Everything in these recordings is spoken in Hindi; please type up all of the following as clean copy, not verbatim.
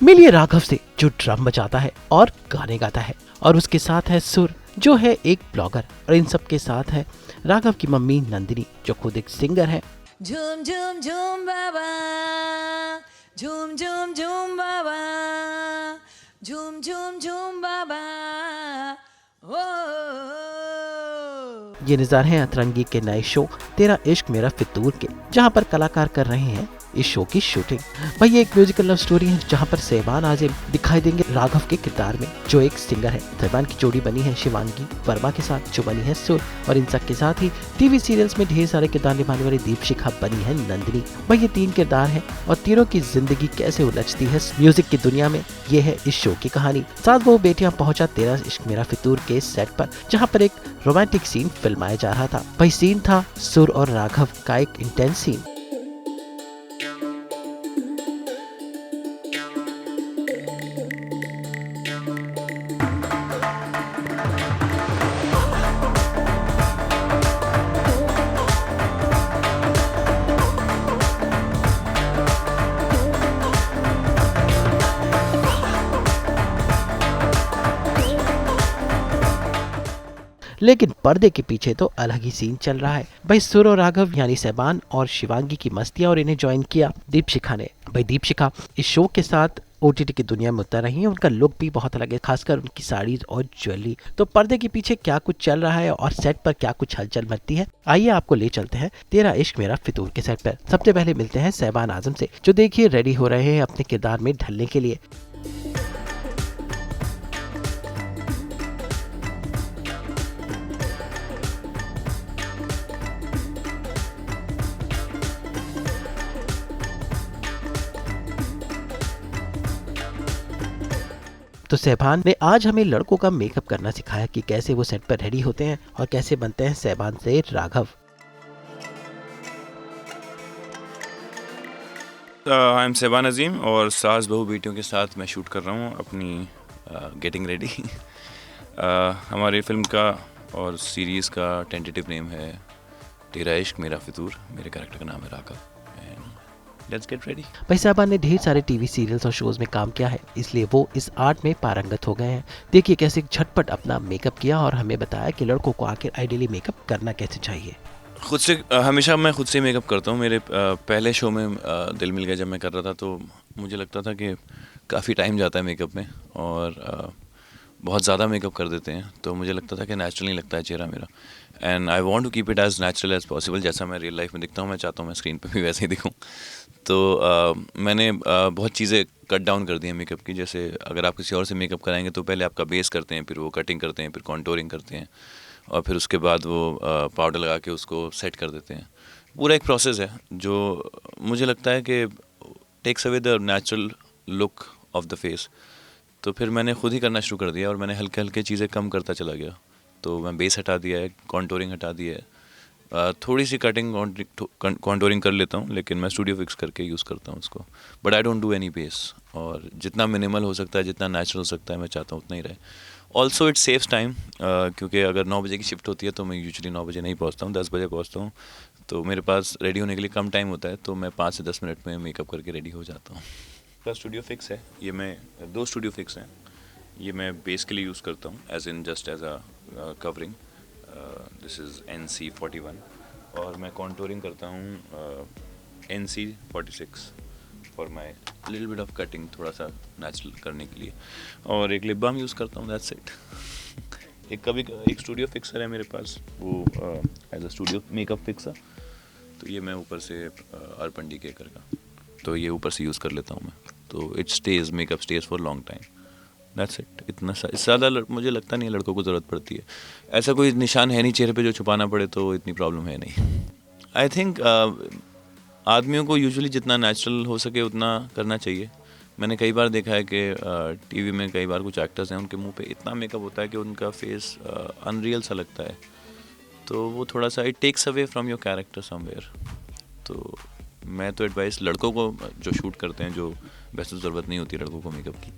मिलिए राघव से जो ड्रम बजाता है और गाने गाता है, और उसके साथ है सुर जो है एक ब्लॉगर, और इन सब के साथ है राघव की मम्मी नंदिनी जो खुद एक सिंगर है। झूम झूम झूम बाबा, झूम झूम झूम बाबा, झूम झूम झूम बाबा, ये नज़ारे हैं अतरंगी के नए शो तेरा इश्क मेरा फितूर के, जहां पर कलाकार कर रहे हैं इस शो की शूटिंग। भाई ये एक म्यूजिकल लव स्टोरी है जहां पर सहबान आजिम दिखाई देंगे राघव के किरदार में जो एक सिंगर है। सहबान की जोड़ी बनी है शिवांगी वर्मा के साथ जो बनी है सुर, और इन सब के साथ ही टीवी सीरियल्स में ढेर सारे किरदार निभाने वाली दीपशिखा बनी है नंदिनी। भाई ये 3 किरदार है और तीनों की जिंदगी कैसे उलझती है म्यूजिक की दुनिया में, ये है इस शो की कहानी। 7 बहू बेटियां पहुंचा तेरा इश्क मेरा फितूर के सेट पर, जहाँ पर एक रोमांटिक सीन फिल्माया जा रहा था। भाई सीन था सुर और राघव का एक इंटेंस सीन। लेकिन पर्दे के पीछे तो अलग ही सीन चल रहा है। भाई सुर और राघव यानी सहबान और शिवांगी की मस्तियां, और इन्हें ज्वाइन किया दीपशिखा ने। भाई दीपशिखा इस शो के साथ ओटीटी की दुनिया में उतर रही है। उनका लुक भी बहुत अलग है, खासकर उनकी साड़ीज और ज्वेलरी। तो पर्दे के पीछे क्या कुछ चल रहा है और सेट पर क्या कुछ हलचल मचती है, आइए आपको ले चलते हैं तेरा इश्क मेरा फितूर के सेट पर। सबसे पहले मिलते हैं सहबान आजम से, जो देखिए रेडी हो रहे हैं अपने किरदार में ढलने के लिए। तो सहबान ने आज हमें लड़कों का मेकअप करना सिखाया कि कैसे वो सेट पर रेडी होते हैं और कैसे बनते हैं सहबान से राघव। आई एम सहबान अजीम और सास बहू बेटियों के साथ मैं शूट कर रहा हूँ अपनी गेटिंग रेडी। हमारी फिल्म का और सीरीज़ का टेंटेटिव नेम है तेरा इश्क मेरा फितूर। मेरे कैरेक्टर का नाम है राघव। Let's get ready। भाई सहबान ने ढेर सारे टीवी सीरियल्स और शोज में काम किया है, इसलिए वो इस आर्ट में पारंगत हो गए हैं। देखिए कैसे झटपट अपना मेकअप किया और हमें बताया कि लड़कों को आखिर आइडियली मेकअप करना कैसे चाहिए। खुद से हमेशा मैं खुद से मेकअप करता हूँ। मेरे पहले शो में दिल मिल गया जब मैं कर रहा था तो मुझे लगता था कि काफ़ी टाइम जाता है मेकअप में और बहुत ज़्यादा मेकअप कर देते हैं, तो मुझे लगता था कि नेचुरल नहीं लगता है चेहरा मेरा। And I want to keep it as natural as possible. जैसा मैं रियल लाइफ में दिखता हूँ मैं चाहता हूँ मैं स्क्रीन पे भी वैसे ही दिखूँ। तो मैंने बहुत चीज़ें कट डाउन कर दी हैं मेकअप की। जैसे अगर आप किसी और से मेकअप कराएंगे तो पहले आपका बेस करते हैं, फिर वो कटिंग करते हैं, फिर कॉन्टोरिंग करते हैं, और फिर उसके बाद वो पाउडर लगा के उसको सेट कर देते हैं। पूरा एक प्रोसेस है जो मुझे लगता है कि takes away the natural look of the face. तो फिर मैंने खुद ही करना शुरू कर दिया और मैंने हल्के हल्के चीज़ें कम करता चला गया। तो मैं बेस हटा दिया है, कॉन्टोरिंग हटा दिया है, थोड़ी सी कटिंग कॉन्टोरिंग कर लेता हूँ, लेकिन मैं स्टूडियो फिक्स करके यूज़ करता हूँ उसको। But I don't do any base, और जितना मिनिमल हो सकता है, जितना नेचुरल हो सकता है, मैं चाहता हूँ उतना ही रहे। ऑल्सो इट सेव्स टाइम, क्योंकि अगर 9 बजे की शिफ्ट होती है तो मैं यूजुअली 9 बजे नहीं पहुँचता हूँ, 10 बजे पहुँचता हूँ। तो मेरे पास रेडी होने के लिए कम टाइम होता है, तो मैं 5 से 10 मिनट में मेकअप करके रेडी हो जाता हूँ। प्लस स्टूडियो फिक्स है, ये मैं 2 स्टूडियो फिक्स हैं। ये मैं बेस के लिए यूज़ करता हूँ as in just as a covering. This is NC41, और मैं कॉन्टोरिंग करता हूँ NC46 for my little bit of cutting, थोड़ा सा नेचुरल करने के लिए। और एक लिप बाम यूज़ करता हूँ, दैट्स इट। एक स्टूडियो फिक्सर है मेरे पास, वो as a studio makeup fixer. तो ये मैं ऊपर से अर्पण डीकेकर का, तो ये ऊपर से यूज़ कर लेता हूँ मैं। तो it stage, makeup stage for long time, that's it. इतना ज़्यादा मुझे लगता नहीं है लड़कों को ज़रूरत पड़ती है। ऐसा कोई निशान है नहीं चेहरे पे जो छुपाना पड़े, तो इतनी प्रॉब्लम है नहीं। आई थिंक आदमियों को यूजुअली जितना नेचुरल हो सके उतना करना चाहिए। मैंने कई बार देखा है कि टीवी में कई बार कुछ एक्टर्स हैं उनके मुंह पे इतना मेकअप होता है कि उनका फेस अनरियल सा लगता है। तो वो थोड़ा सा it takes away from your character somewhere. तो मैं तो एडवाइस लड़कों को जो शूट करते हैं, जो वैसे ज़रूरत नहीं होती लड़कों को मेकअप की,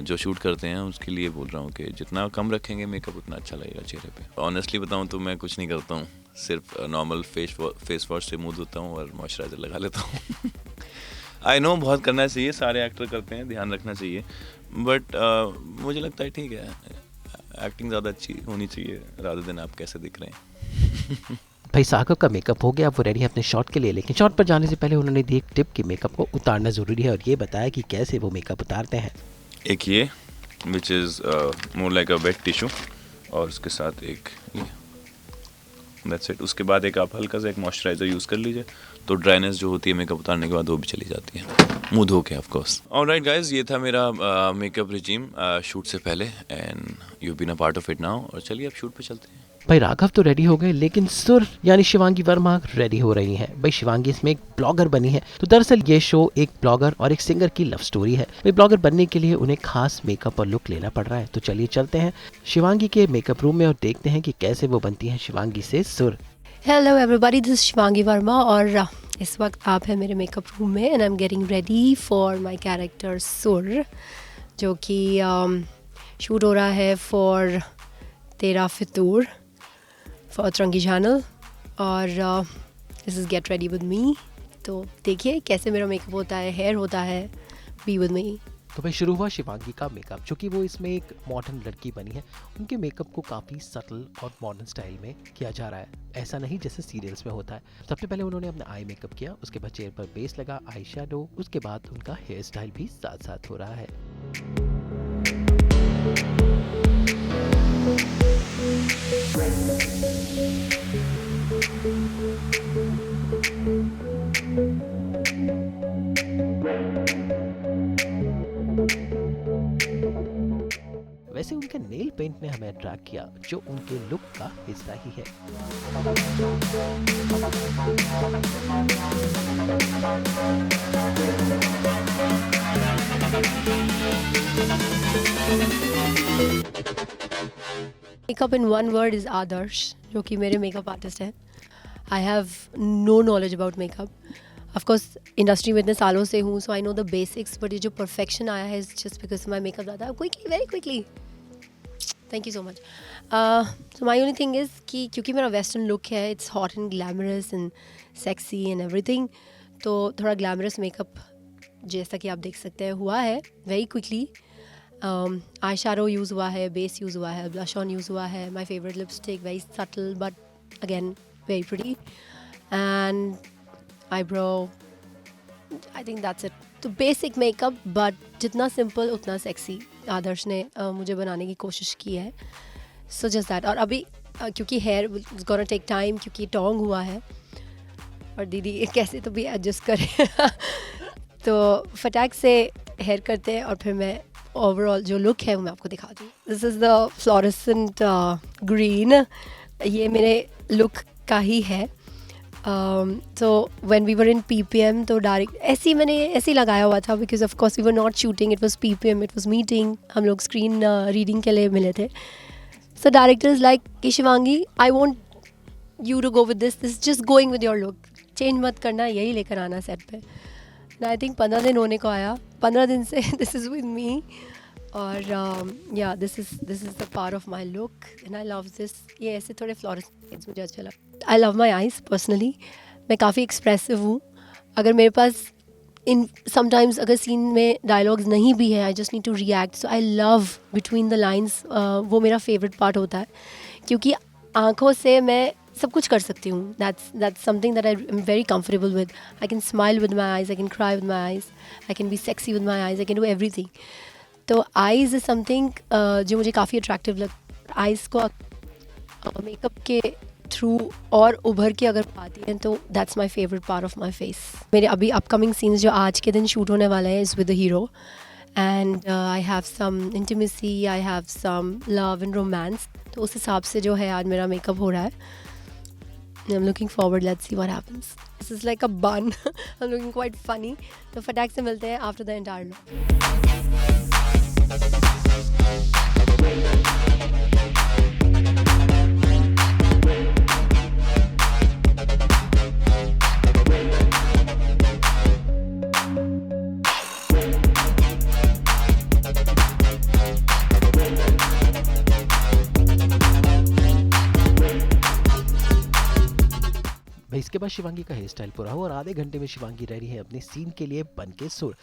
जो शूट करते हैं उसके लिए बोल रहा हूँ कि जितना कम रखेंगे मेकअप उतना अच्छा लगेगा चेहरे पे। ऑनेस्टली बताऊँ तो मैं कुछ नहीं करता हूँ, सिर्फ नॉर्मल फेस वॉश से मुँह धोता हूँ और मॉइस्चराइज़र लगा लेता हूँ। आई नो बहुत करना चाहिए, सारे एक्टर करते हैं, ध्यान रखना चाहिए, बट मुझे लगता है ठीक है, एक्टिंग ज़्यादा अच्छी होनी चाहिए रादर देन आप कैसे दिख रहे हैं। भाई सागब का मेकअप हो गया, वो रेडी है अपने शॉट के लिए, लेकिन शॉट पर जाने से पहले उन्होंने दी एक टिप कि मेकअप को उतारना ज़रूरी है और ये बताया कि कैसे वो मेकअप उतारते हैं। एक ये which is more like a wet tissue, और उसके साथ एक ये, दैट्स इट। उसके बाद एक आप हल्का सा एक मॉइस्चराइज़र यूज़ कर लीजिए, तो ड्राइनेस जो होती है मेकअप उतारने के बाद वो भी चली जाती है, मुँह धो के ऑफ कोर्स। ऑलराइट गाइस, ये था मेरा मेकअप रिजीम शूट से पहले, and you been a part of it now. और चलिए अब शूट पे चलते हैं। भाई राघव तो रेडी हो गए, लेकिन सुर यानी शिवांगी वर्मा रेडी हो रही हैं। भाई शिवांगी इसमें एक ब्लॉगर बनी है, तो दरअसल ये शो एक ब्लॉगर और एक सिंगर की लव स्टोरी है। भाई ब्लॉगर बनने के लिए उन्हें खास मेकअप और लुक लेना पड़ रहा है, तो चलिए चलते हैं शिवांगी के मेकअप रूम में और देखते हैं कि कैसे वो बनती हैं शिवांगी से सुर। Hello everybody, this Shivangi Verma और इस वक्त आप हैं मेरे मेकअप रूम में and I am getting ready for my character सुर, जो कि शूट हो रहा है फॉर तेरा फितूर फॉर अतरंगी चैनल, और this is get ready with me. तो देखिए कैसे मेरा मेकअप होता है, हेयर होता है, बी विद मी। तो भाई शुरू हुआ शिवांगी का मेकअप, चूँकि वो इसमें एक मॉडर्न लड़की बनी है, उनके मेकअप को काफ़ी सटल और मॉडर्न स्टाइल में किया जा रहा है, ऐसा नहीं जैसे सीरियल्स में होता है। सबसे पहले उन्होंने अपना आई मेकअप किया, उसके बाद चेहरे पर बेस लगा, आई शैडो, उसके बाद उनका हेयर स्टाइल भी साथ साथ हो रहा है। वैसे उनके नेल पेंट ने हमें अट्रैक्ट किया, जो उनके लुक का हिस्सा ही है। Makeup in one word is Adarsh, जो कि मेरे मेकअप आर्टिस्ट हैं। I have no knowledge about makeup, of course industry में इतने सालों से हूँ, so I know the basics, but ये जो परफेक्शन आया है is just because my makeup ज़्यादा quickly, very quickly. Thank you so much. So my only thing is कि क्योंकि मेरा वेस्टर्न लुक है, it's hot and glamorous and sexy and everything, तो थोड़ा ग्लैमरस मेकअप जैसा कि आप देख सकते हैं हुआ है very quickly. Eye shadow use हुआ है, बेस यूज़ हुआ है, ब्लश ऑन यूज़ हुआ है, my favourite lipstick, very subtle but again very pretty, and eyebrow, I think that's it. तो बेसिक मेकअप, बट जितना सिंपल उतना सेक्सी आदर्श ने मुझे बनाने की कोशिश की है। So just that. और अभी क्योंकि hair is gonna take time, क्योंकि टोंग हुआ है और दीदी कैसे तो भी एडजस्ट करे तो फटाक से हेयर करते हैं और फिर मैं ओवरऑल जो लुक है वो मैं आपको दिखा दूँ। This is the fluorescent green, ये मेरे लुक का ही है। तो when we were in PPM तो डायरेक्ट मैंने ऐसे ही लगाया हुआ था, because of course we were not shooting, it was PPM, it was meeting, हम लोग स्क्रीन रीडिंग के लिए मिले थे। सो डायरेक्टर इज़ लाइक कि Shivangi, I want you to go with this just going with your look, change मत करना, यही लेकर आना सेट पे। आई थिंक 15 दिन होने को आया, 15 दिन से दिस इज़ विद मी, और या this is the part of my look and I love this. ये ऐसे थोड़े फ्लोरेसेंट मुझे अच्छा लगा। I love my eyes personally, मैं काफ़ी एक्सप्रेसिव हूँ। अगर मेरे पास इन समटाइम्स अगर सीन में डायलॉग्स नहीं भी है, I just need to react, so I love between the lines, वो मेरा फेवरेट पार्ट होता है, क्योंकि आँखों से मैं सब कुछ कर सकती हूँ। That's something that I am very comfortable with. I can smile with my eyes, I can cry with my eyes, I can be sexy with my eyes, I can do everything. तो आइज़ इज़ समथिंग जो मुझे काफ़ी अट्रैक्टिव लगता है। आइज़ को मेकअप के थ्रू और उभर के अगर पाती हैं तो that's my favourite part of my face. मेरे अभी अपकमिंग सीन्स जो आज के दिन शूट होने वाले हैं is with the hero, and I have some intimacy, I have some love and romance. तो उस हिसाब से जो है आज मेरा मेकअप हो रहा है। I'm looking forward, let's see what happens. This is like a bun. I'm looking quite funny. तो फटाक से मिलते हैं after the entire look. भाई इसके बाद शिवांगी का हेयर स्टाइल पूरा हुआ और आधे घंटे में शिवांगी रेडी है अपने सीन के लिए बन के सुर।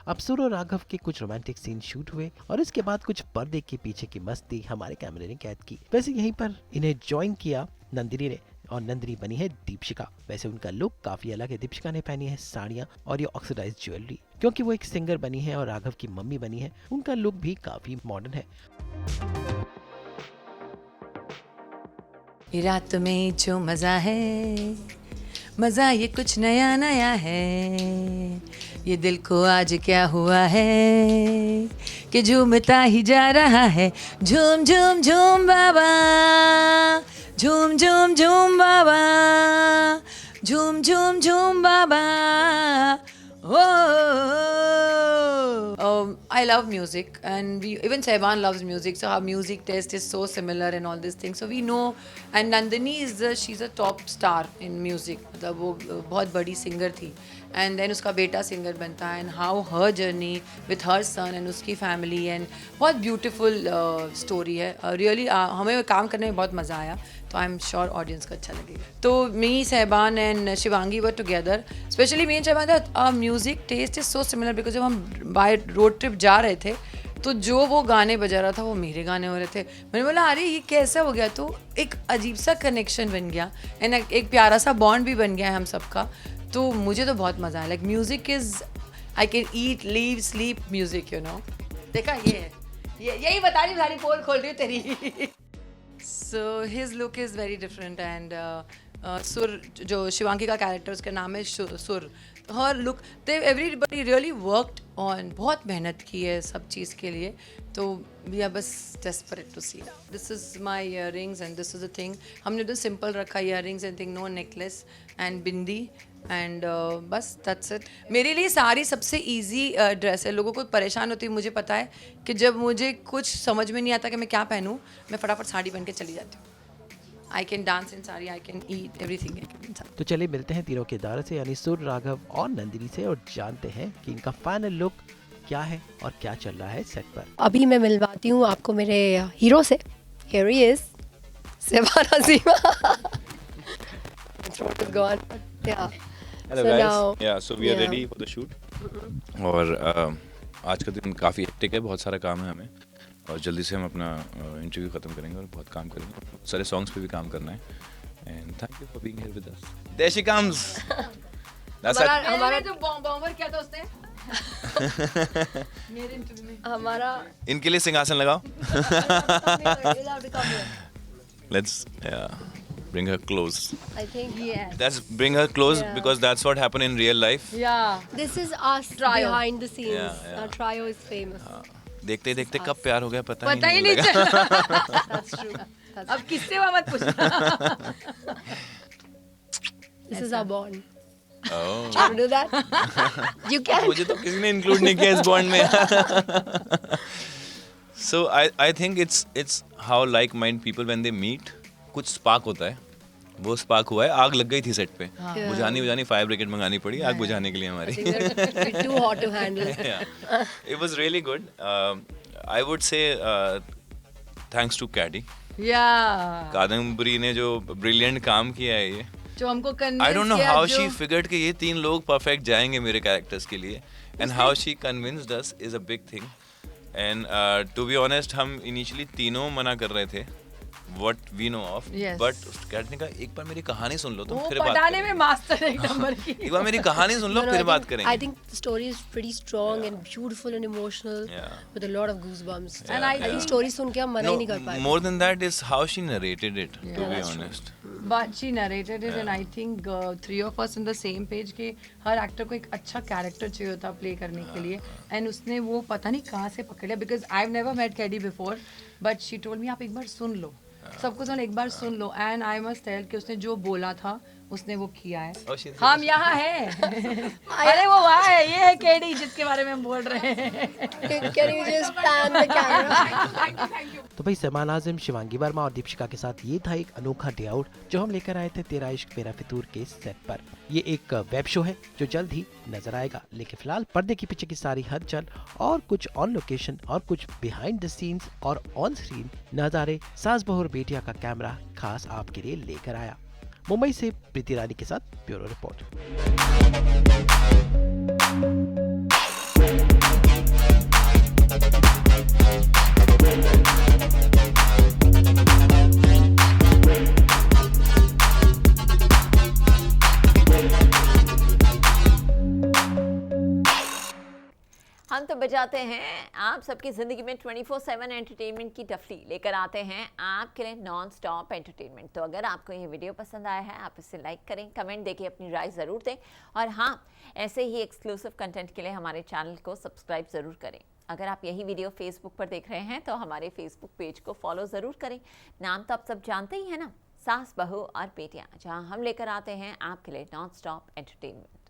अब सुर और राघव के कुछ रोमांटिक सीन शूट हुए और इसके बाद कुछ पर्दे के पीछे की मस्ती हमारे कैमरे ने कैद की। वैसे यहीं पर इन्हें ज्वाइन किया नंदिनी ने और नंदिनी बनी है दीपशिका। वैसे उनका लुक काफी अलग है। दीपशिका ने पहनी है साड़ियाँ और ये ऑक्सीडाइज ज्वेलरी। क्योंकि वो एक सिंगर बनी है और राघव की मम्मी बनी है, उनका लुक भी काफी मॉडर्न है। रात में जो मजा है, मजा ये कुछ नया नया है। ये दिल को आज क्या हुआ है कि झूमता ही जा रहा है। झूम झूम झूम बाबा, झूम झूम झूम बाबा, झूम झूम झूम बाबा। I love music, and even Saiban loves music, so our music taste is so similar and all these things. So we know, and Nandini she's a top star in music. मतलब वो बहुत बड़ी singer थी, and then उसका बेटा singer बनता है, and how her journey with her son and उसकी family, and बहुत beautiful story है. Really हमें काम करने में बहुत मज़ा आया, तो आई एम श्योर ऑडियंस को अच्छा लगेगा। तो me, Sehban and Shivangi were together, specially me and Sehban music taste is so similar because जब हम बाय रोड ट्रिप जा रहे थे तो जो वो गाने बजा रहा था वो मेरे गाने हो रहे थे। मैंने बोला अरे ये कैसा हो गया, तो एक अजीब सा कनेक्शन बन गया एंड एक प्यारा सा बॉन्ड भी बन गया है हम सबका। तो मुझे तो बहुत मज़ा आया। Like music is, I can eat leave sleep music, you know. देखा ये है, यही बता रही, सारी पोल खोल रही हूँ तेरी। So his look is very different and Sur, जो शिवांगी का कैरेक्टर उसका नाम है सुर, her look, they everybody really worked on, बहुत मेहनत की है सब चीज़ के लिए। तो we are बस desperate to see. This is my earrings and this is the thing. हमने तो सिंपल रखा earrings and thing, no necklace and bindi and बस that's it. मेरे लिए साड़ी सबसे ईजी ड्रेस है। लोगों को परेशान होती है, मुझे पता है कि जब मुझे कुछ समझ में नहीं आता कि मैं क्या पहनूं, मैं फटाफट साड़ी पहन के चली जाती हूँ। I can dance in sari, I can eat everything. तो चलिए मिलते हैं तीनों किरदारों से, यानी सुर, राघव और नंदिनी से, और जानते हैं कि इनका फाइनल लुक क्या है और क्या चल रहा है सेट पर। अभी मैं मिलवाती हूँ आपको मेरे हीरो से। Here he is, सहबान Azima. Throat is gone, but yeah. Hello So guys. now- Yeah, so we are yeah. ready for the shoot. और आज का दिन काफ़ी हेक्टिक है, बहुत सारा काम है हमें और जल्दी से हम अपना इंटरव्यू ख़त्म करेंगे और बहुत काम करेंगे। बहुत सारे सॉन्ग्स पे भी काम करना है। And thank you for being here with us. There she comes. हमारा जो बॉम्बर क्या था उसने मेरे इंटरव्यू में, हमारा इनके लिए सिंहासन लगाओ। Let's bring her close. I think yes. Let's bring her close Yeah. because that's what happened in real life. yeah. This is us Trio. behind the scenes. Yeah. Our trio is famous. देखते देखते कब प्यार हो गया पता पता ही नहीं नहीं चला। चला। That's true. That's अब किससे हुआ मत पूछना। This is our bond. Oh. You want to do that? You can. मुझे तो किसी ने इंक्लूड नहीं किया इस बॉन्ड में। So I think it's how like mind people when they meet, कुछ स्पार्क होता है, वो स्पार्क हुआ है। आग लग गई थी सेट पे, बुझानी फायर ब्रिगेड मंगानी पड़ी आग बुझाने के लिए I हमारी। think they're too hot to handle. Yeah. It was really good. I would say thanks to Caddy. Yeah. Kadambari ने जो ब्रिलियंट काम किया है ये। जो हमको convince I don't know किया, how जो- she figured कि ये तीन लोग परफेक्ट जाएंगे मेरे कैरेक्टर्स के लिए, and how she convinced us is a big thing. And to be honest, हम इनिशियली तीनों मना कर रहे थे, what we know of, Yes. But Kat ने कहा एक बार मेरी कहानी सुन लो, तुम वो फिर बात पटाने में करेंगे। मास्टर एक नंबर की। एक बार मेरी कहानी सुन लो, No, no, फिर I बात think- करेंगे। I think the story is pretty strong and beautiful and emotional Yeah. with a lot of goosebumps. And I think story सुन के हम मना ही नहीं कर पाए. more than that is how she narrated it, to be that's honest. But she narrated it, and I think three of us on the same page कि हर एक्टर को एक अच्छा कैरेक्टर चाहिए होता प्ले करने के लिए, एंड उसने वो पता नहीं कहाँ से पकड़ लिया, because I have never met Caddy before, but she told me आप एक बार सुन लो, सबको सुन एक बार सुन लो, एंड आई मस्ट टेल कि उसने जो बोला था उसने वो किया है। Oh, she's- हम यहाँ हैं। अरे वो वहाँ है, ये है केडी जिसके बारे में हम बोल रहे हैं। Can you just pan the camera? तो भाई सलमान आजम, शिवांगी वर्मा और दीपिका के साथ ये था एक अनोखा डे आउट जो हम लेकर आए थे तेरा इश्क मेरा फितूर के सेट पर। ये एक वेब शो है जो जल्द ही नजर आएगा, लेकिन फिलहाल पर्दे के पीछे की सारी हलचल और कुछ ऑन लोकेशन और कुछ बिहाइंड द सीन्स और ऑन स्क्रीन नजारे सास बहू और बेटिया का कैमरा खास आपके लिए लेकर आया। मुंबई से प्रीति रानी के साथ ब्यूरो रिपोर्ट। हम तो बजाते हैं आप सबकी ज़िंदगी में 24/7 एंटरटेनमेंट की डफली लेकर आते हैं आपके लिए नॉन स्टॉप एंटरटेनमेंट। तो अगर आपको ये वीडियो पसंद आया है आप इसे लाइक करें, कमेंट देके अपनी राय ज़रूर दें, और हाँ, ऐसे ही एक्सक्लूसिव कंटेंट के लिए हमारे चैनल को सब्सक्राइब ज़रूर करें। अगर आप यही वीडियो फेसबुक पर देख रहे हैं तो हमारे फेसबुक पेज को फॉलो ज़रूर करें। नाम तो आप सब जानते ही हैं ना, सास बहू और बेटियाँ, जहाँ हम लेकर आते हैं आपके लिए नॉन स्टॉप एंटरटेनमेंट।